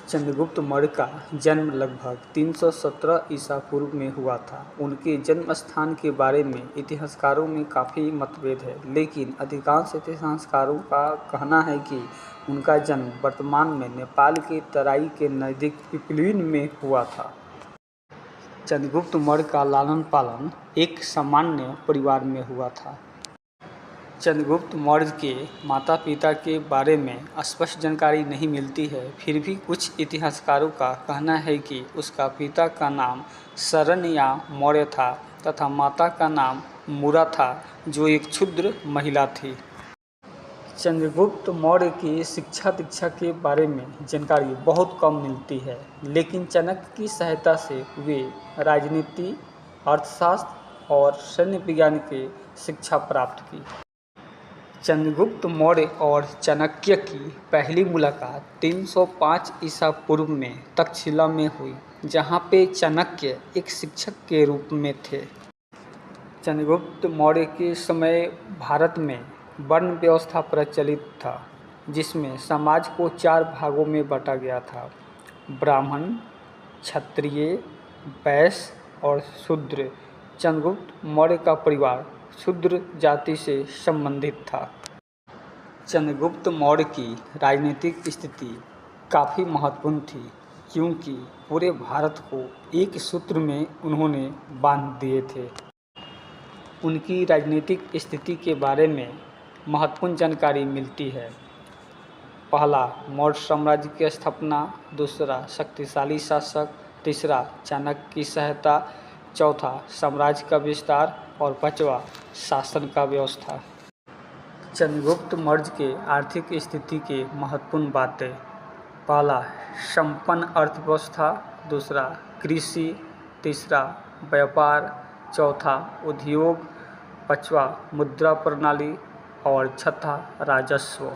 चंद्रगुप्त मौर्य का जन्म लगभग 317 ईसा पूर्व में हुआ था। उनके जन्म स्थान के बारे में इतिहासकारों में काफ़ी मतभेद है, लेकिन अधिकांश इतिहासकारों का कहना है कि उनका जन्म वर्तमान में नेपाल के तराई के नज़दीक पिपलिन में हुआ था। चंद्रगुप्त मौर्य का लालन पालन एक सामान्य परिवार में हुआ था। चंद्रगुप्त मौर्य के माता पिता के बारे में स्पष्ट जानकारी नहीं मिलती है, फिर भी कुछ इतिहासकारों का कहना है कि उसका पिता का नाम शरण्या मौर्य था तथा माता का नाम मूरा था, जो एक क्षुद्र महिला थी। चंद्रगुप्त मौर्य की शिक्षा दीक्षा के बारे में जानकारी बहुत कम मिलती है, लेकिन चाणक्य की सहायता से वे राजनीति, अर्थशास्त्र और सैन्य विज्ञान की शिक्षा प्राप्त की। चंद्रगुप्त मौर्य और चाणक्य की पहली मुलाकात 305 ईसा पूर्व में तक्षशिला में हुई, जहां पे चाणक्य एक शिक्षक के रूप में थे। चंद्रगुप्त मौर्य के समय भारत में वर्ण व्यवस्था प्रचलित था, जिसमें समाज को 4 भागों में बांटा गया था: ब्राह्मण, क्षत्रिय, वैश्य और शूद्र। चंद्रगुप्त मौर्य का परिवार शूद्र जाति से संबंधित था। चंद्रगुप्त मौर्य की राजनीतिक स्थिति काफ़ी महत्वपूर्ण थी, क्योंकि पूरे भारत को एक सूत्र में उन्होंने बांध दिए थे। उनकी राजनीतिक स्थिति के बारे में महत्वपूर्ण जानकारी मिलती है: पहला, मौर्य साम्राज्य की स्थापना; दूसरा, शक्तिशाली शासक; तीसरा, चाणक्य की सहायता; चौथा, साम्राज्य का विस्तार; और पांचवा, शासन का व्यवस्था। चंद्रगुप्त मौर्य के आर्थिक स्थिति के महत्वपूर्ण बातें: पहला, संपन्न अर्थव्यवस्था; दूसरा, कृषि; तीसरा, व्यापार; चौथा, उद्योग; पांचवा, मुद्रा प्रणाली; और छठा, राजस्व।